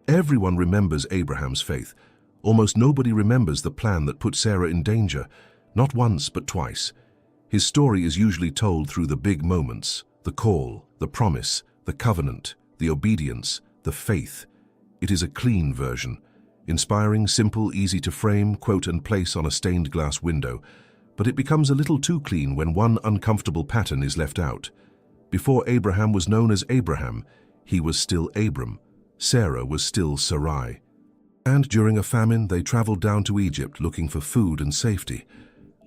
Everyone remembers Abraham's faith. Almost nobody remembers the plan that put Sarah in danger, not once but twice. His story is usually told through the big moments, the call, the promise, the covenant, the obedience, the faith. It is a clean version, inspiring, simple, easy to frame, quote, and place on a stained glass window, but it becomes a little too clean when one uncomfortable pattern is left out. Before Abraham was known as Abraham, he was still Abram. Sarah was still Sarai. And during a famine, they traveled down to Egypt looking for food and safety.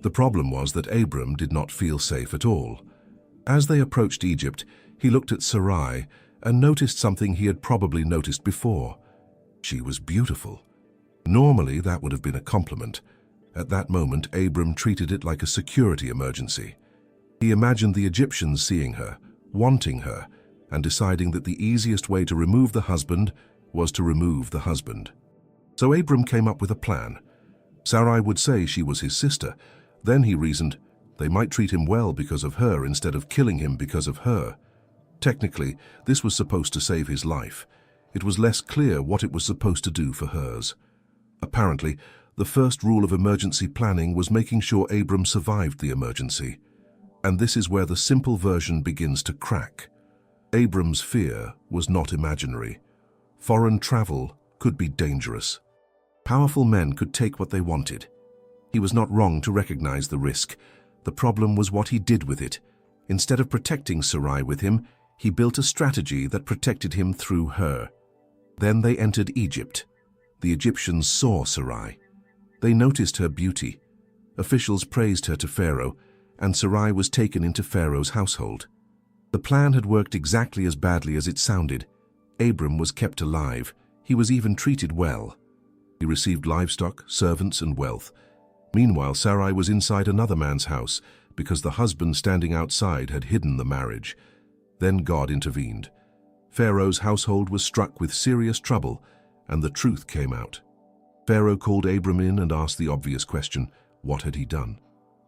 The problem was that Abram did not feel safe at all. As they approached Egypt, he looked at Sarai and noticed something he had probably noticed before. She was beautiful. Normally, that would have been a compliment. At that moment, Abram treated it like a security emergency. He imagined the Egyptians seeing her, wanting her, and deciding that the easiest way to remove the husband was to remove the husband. So Abram came up with a plan. Sarai would say she was his sister. Then he reasoned, they might treat him well because of her instead of killing him because of her. Technically, this was supposed to save his life. It was less clear what it was supposed to do for hers. Apparently, the first rule of emergency planning was making sure Abram survived the emergency. And this is where the simple version begins to crack. Abram's fear was not imaginary. Foreign travel could be dangerous. Powerful men could take what they wanted. He was not wrong to recognize the risk. The problem was what he did with it. Instead of protecting Sarai with him, he built a strategy that protected him through her. Then they entered Egypt. The Egyptians saw Sarai. They noticed her beauty. Officials praised her to Pharaoh, and Sarai was taken into Pharaoh's household. The plan had worked exactly as badly as it sounded. Abram was kept alive. He was even treated well. He received livestock, servants, and wealth. Meanwhile, Sarai was inside another man's house because the husband standing outside had hidden the marriage. Then God intervened. Pharaoh's household was struck with serious trouble, and the truth came out. Pharaoh called Abram in and asked the obvious question, what had he done?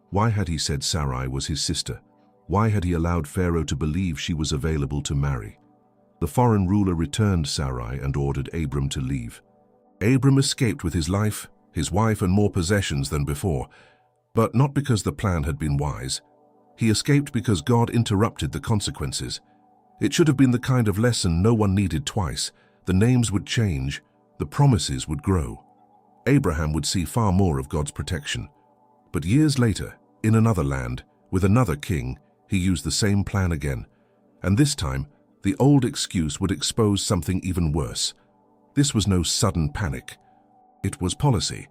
Why had he said Sarai was his sister? Why had he allowed Pharaoh to believe she was available to marry? The foreign ruler returned Sarai and ordered Abram to leave. Abram escaped with his life, his wife, and more possessions than before, but not because the plan had been wise. He escaped because God interrupted the consequences. It should have been the kind of lesson no one needed twice. The names would change, the promises would grow. Abraham would see far more of God's protection. But years later, in another land, with another king, he used the same plan again. And this time, the old excuse would expose something even worse. This was no sudden panic. It was policy.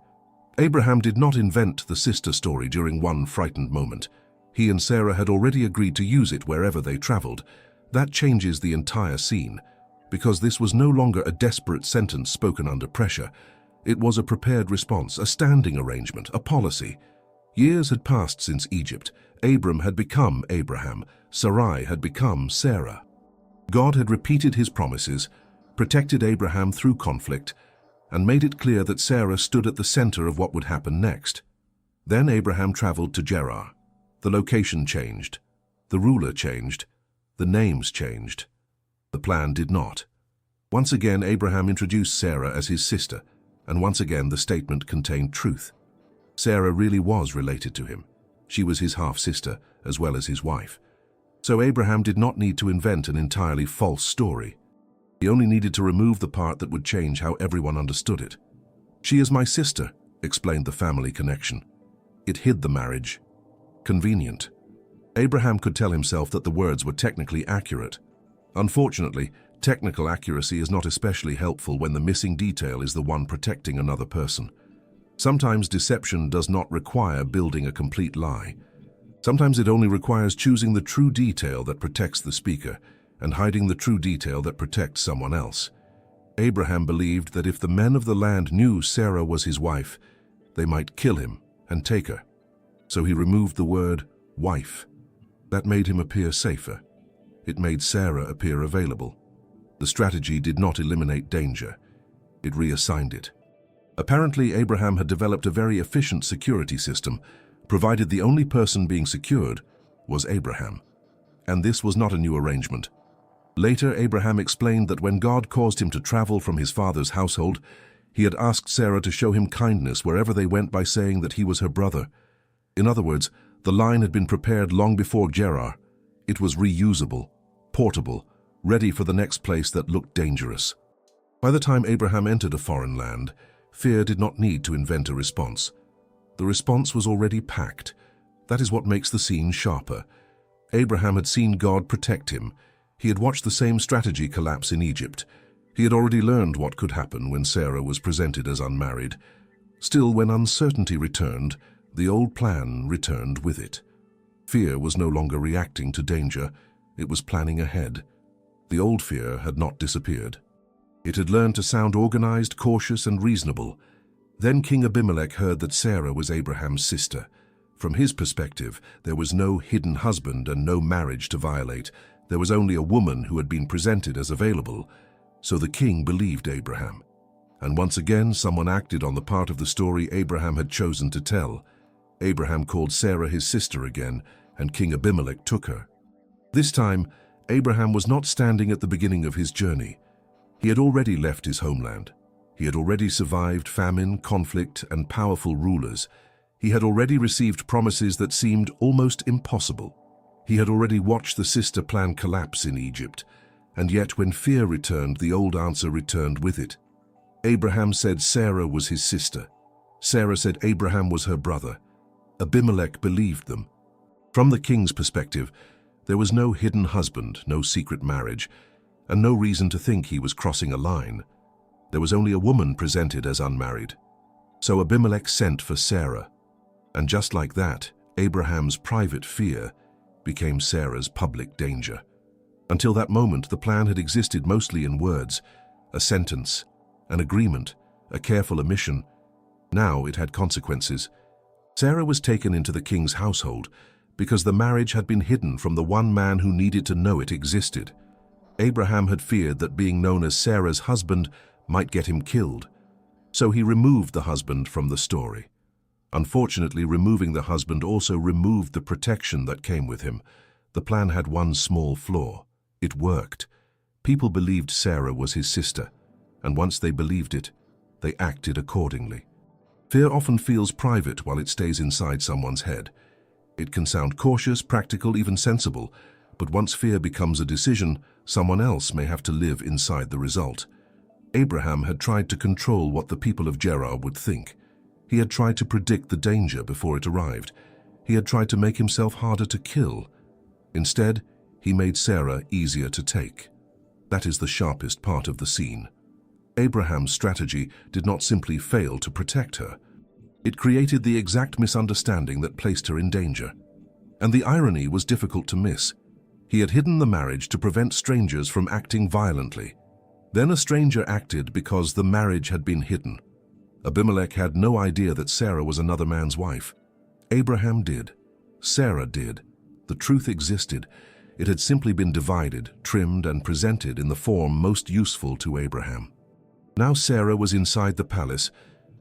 Abraham did not invent the sister story during one frightened moment. He and Sarah had already agreed to use it wherever they traveled. That changes the entire scene, because this was no longer a desperate sentence spoken under pressure. It was a prepared response, a standing arrangement, a policy. Years had passed since Egypt. Abram had become Abraham. Sarai had become Sarah. God had repeated his promises, protected Abraham through conflict, and made it clear that Sarah stood at the center of what would happen next. Then Abraham traveled to Gerar. The location changed. The ruler changed. The names changed. The plan did not. Once again, Abraham introduced Sarah as his sister, and once again the statement contained truth. Sarah really was related to him. She was his half-sister, as well as his wife. So Abraham did not need to invent an entirely false story. He only needed to remove the part that would change how everyone understood it. "She is my sister," explained the family connection. It hid the marriage. Convenient. Abraham could tell himself that the words were technically accurate. Unfortunately, technical accuracy is not especially helpful when the missing detail is the one protecting another person. Sometimes deception does not require building a complete lie. Sometimes it only requires choosing the true detail that protects the speaker and hiding the true detail that protects someone else. Abraham believed that if the men of the land knew Sarah was his wife, they might kill him and take her. So he removed the word wife. That made him appear safer. It made Sarah appear available. The strategy did not eliminate danger. It reassigned it. Apparently, Abraham had developed a very efficient security system, provided the only person being secured was Abraham. And this was not a new arrangement. Later, Abraham explained that when God caused him to travel from his father's household, he had asked Sarah to show him kindness wherever they went by saying that he was her brother. In other words, the line had been prepared long before Gerar. It was reusable, portable, ready for the next place that looked dangerous. By the time Abraham entered a foreign land, fear did not need to invent a response. The response was already packed. That is what makes the scene sharper. Abraham had seen God protect him. He had watched the same strategy collapse in Egypt. He had already learned what could happen when Sarah was presented as unmarried. Still, when uncertainty returned, the old plan returned with it. Fear was no longer reacting to danger. It was planning ahead. The old fear had not disappeared. It had learned to sound organized, cautious, and reasonable. Then King Abimelech heard that Sarah was Abraham's sister. From his perspective, there was no hidden husband and no marriage to violate. There was only a woman who had been presented as available. So the king believed Abraham. And once again, someone acted on the part of the story Abraham had chosen to tell. Abraham called Sarah his sister again, and King Abimelech took her. This time, Abraham was not standing at the beginning of his journey. He had already left his homeland. He had already survived famine, conflict, and powerful rulers. He had already received promises that seemed almost impossible. He had already watched the sister plan collapse in Egypt. And yet when fear returned, the old answer returned with it. Abraham said Sarah was his sister. Sarah said Abraham was her brother. Abimelech believed them. From the king's perspective, there was no hidden husband, no secret marriage, and no reason to think he was crossing a line. There was only a woman presented as unmarried. So Abimelech sent for Sarah. And just like that, Abraham's private fear became Sarah's public danger. Until that moment, the plan had existed mostly in words, a sentence, an agreement, a careful omission. Now it had consequences. Sarah was taken into the king's household because the marriage had been hidden from the one man who needed to know it existed. Abraham had feared that being known as Sarah's husband might get him killed. So he removed the husband from the story. Unfortunately, removing the husband also removed the protection that came with him. The plan had one small flaw. It worked. People believed Sarah was his sister, and once they believed it, they acted accordingly. Fear often feels private while it stays inside someone's head. It can sound cautious, practical, even sensible, but once fear becomes a decision, someone else may have to live inside the result. Abraham had tried to control what the people of Gerar would think. He had tried to predict the danger before it arrived. He had tried to make himself harder to kill. Instead, he made Sarah easier to take. That is the sharpest part of the scene. Abraham's strategy did not simply fail to protect her. It created the exact misunderstanding that placed her in danger. And the irony was difficult to miss. He had hidden the marriage to prevent strangers from acting violently. Then a stranger acted because the marriage had been hidden. Abimelech had no idea that Sarah was another man's wife. Abraham did. Sarah did. The truth existed. It had simply been divided, trimmed, and presented in the form most useful to Abraham. Now Sarah was inside the palace.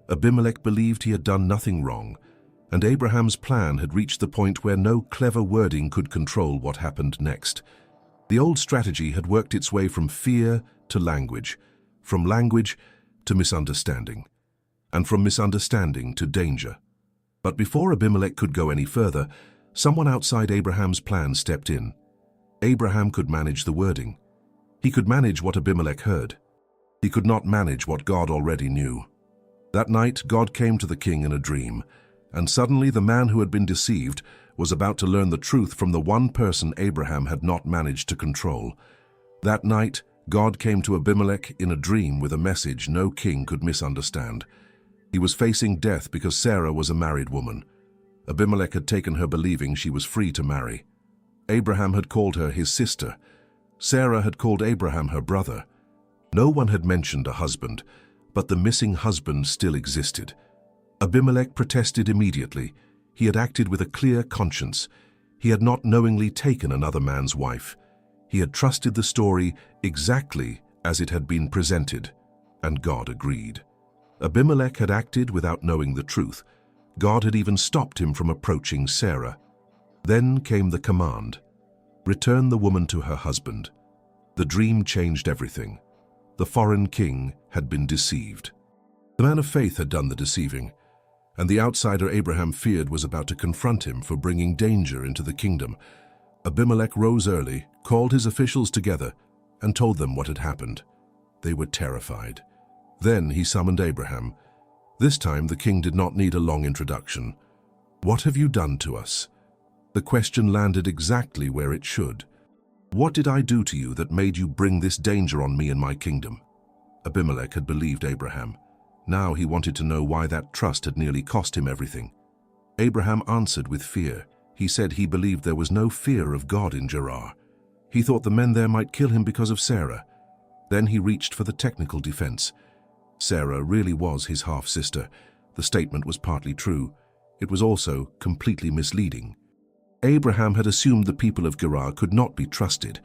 Abimelech believed he had done nothing wrong, and Abraham's plan had reached the point where no clever wording could control what happened next. The old strategy had worked its way from fear to language, from language to misunderstanding, and from misunderstanding to danger. But before Abimelech could go any further, someone outside Abraham's plan stepped in. Abraham could manage the wording. He could manage what Abimelech heard. He could not manage what God already knew. That night, God came to the king in a dream, and suddenly the man who had been deceived was about to learn the truth from the one person Abraham had not managed to control. That night, God came to Abimelech in a dream with a message no king could misunderstand. He was facing death because Sarah was a married woman. Abimelech had taken her believing she was free to marry. Abraham had called her his sister. Sarah had called Abraham her brother. No one had mentioned a husband, but the missing husband still existed. Abimelech protested immediately. He had acted with a clear conscience. He had not knowingly taken another man's wife. He had trusted the story exactly as it had been presented, and God agreed. Abimelech had acted without knowing the truth. God had even stopped him from approaching Sarah. Then came the command, return the woman to her husband. The dream changed everything. The foreign king had been deceived. The man of faith had done the deceiving, and the outsider Abraham feared was about to confront him for bringing danger into the kingdom. Abimelech rose early, called his officials together, and told them what had happened. They were terrified. Then he summoned Abraham. This time the king did not need a long introduction. "What have you done to us?" The question landed exactly where it should. "What did I do to you that made you bring this danger on me and my kingdom?" Abimelech had believed Abraham. Now he wanted to know why that trust had nearly cost him everything. Abraham answered with fear. He said he believed there was no fear of God in Gerar. He thought the men there might kill him because of Sarah. Then he reached for the technical defense. Sarah really was his half-sister. The statement was partly true. It was also completely misleading. Abraham had assumed the people of Gerar could not be trusted,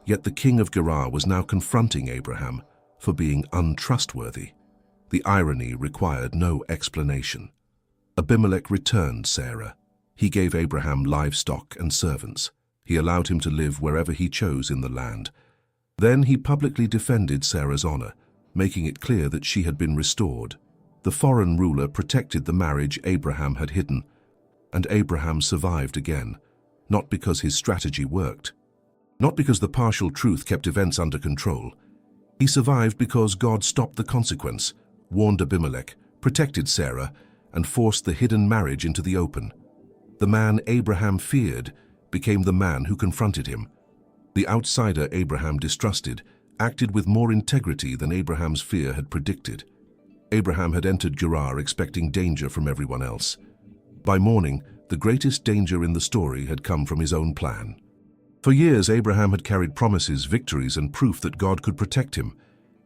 yet the king of Gerar was now confronting Abraham for being untrustworthy. The irony required no explanation. Abimelech returned Sarah. He gave Abraham livestock and servants. He allowed him to live wherever he chose in the land. Then he publicly defended Sarah's honor, making it clear that she had been restored. The foreign ruler protected the marriage Abraham had hidden, and Abraham survived again, not because his strategy worked, not because the partial truth kept events under control. He survived because God stopped the consequence, warned Abimelech, protected Sarah, and forced the hidden marriage into the open. The man Abraham feared became the man who confronted him. The outsider Abraham distrusted acted with more integrity than Abraham's fear had predicted. Abraham had entered Gerar expecting danger from everyone else. By morning, the greatest danger in the story had come from his own plan. For years, Abraham had carried promises, victories, and proof that God could protect him.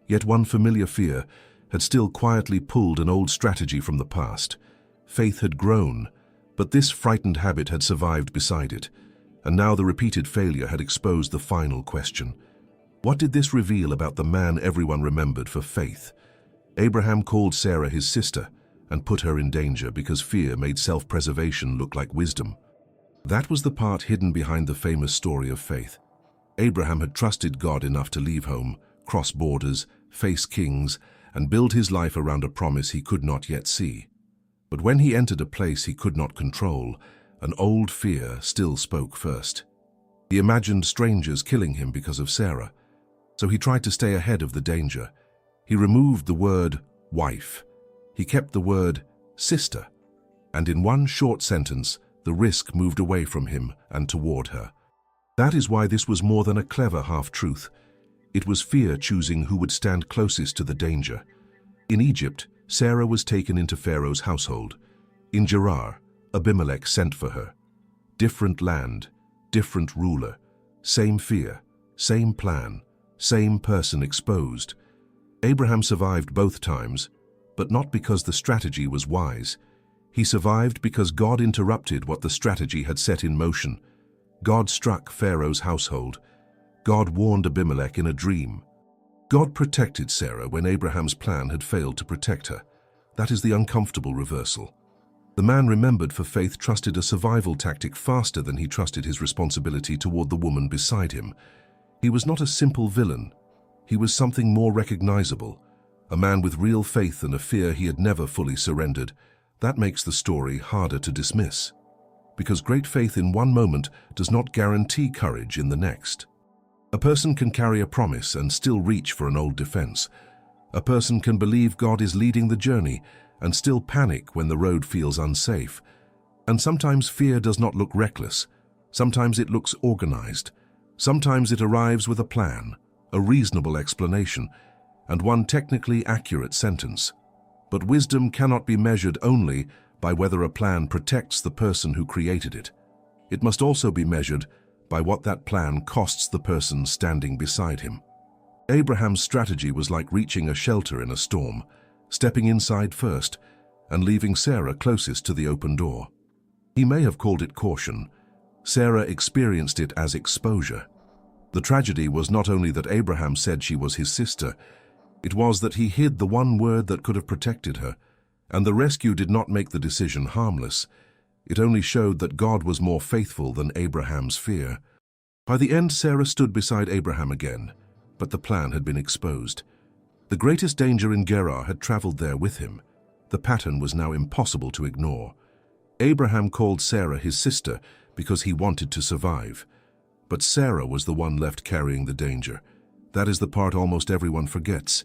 Yet one familiar fear had still quietly pulled an old strategy from the past. Faith had grown, but this frightened habit had survived beside it, and now the repeated failure had exposed the final question. What did this reveal about the man everyone remembered for faith? Abraham called Sarah his sister and put her in danger because fear made self-preservation look like wisdom. That was the part hidden behind the famous story of faith. Abraham had trusted God enough to leave home, cross borders, face kings, and build his life around a promise he could not yet see. But when he entered a place he could not control, an old fear still spoke first. He imagined strangers killing him because of Sarah, so he tried to stay ahead of the danger. He removed the word wife. He kept the word sister, and in one short sentence, the risk moved away from him and toward her. That is why this was more than a clever half-truth. It was fear choosing who would stand closest to the danger. In Egypt, Sarah was taken into Pharaoh's household. In Gerar, Abimelech sent for her. Different land, different ruler, same fear, same plan, same person exposed. Abraham survived both times, but not because the strategy was wise. He survived because God interrupted what the strategy had set in motion. God struck Pharaoh's household. God warned Abimelech in a dream. God protected Sarah when Abraham's plan had failed to protect her. That is the uncomfortable reversal. The man remembered for faith trusted a survival tactic faster than he trusted his responsibility toward the woman beside him. He was not a simple villain. He was something more recognizable, a man with real faith and a fear he had never fully surrendered. That makes the story harder to dismiss, because great faith in one moment does not guarantee courage in the next. A person can carry a promise and still reach for an old defense. A person can believe God is leading the journey and still panic when the road feels unsafe. And sometimes fear does not look reckless. Sometimes it looks organized. Sometimes it arrives with a plan, a reasonable explanation, and one technically accurate sentence. But wisdom cannot be measured only by whether a plan protects the person who created it. It must also be measured by what that plan costs the person standing beside him. Abraham's strategy was like reaching a shelter in a storm, stepping inside first and leaving Sarah closest to the open door. He may have called it caution. Sarah experienced it as exposure. The tragedy was not only that Abraham said she was his sister, it was that he hid the one word that could have protected her, and the rescue did not make the decision harmless. It only showed that God was more faithful than Abraham's fear. By the end, Sarah stood beside Abraham again, but the plan had been exposed. The greatest danger in Gerar had traveled there with him. The pattern was now impossible to ignore. Abraham called Sarah his sister because he wanted to survive. But Sarah was the one left carrying the danger. That is the part almost everyone forgets.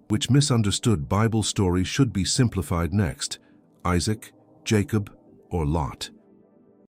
Which misunderstood Bible story should be simplified next? Isaac, Jacob, or Lot?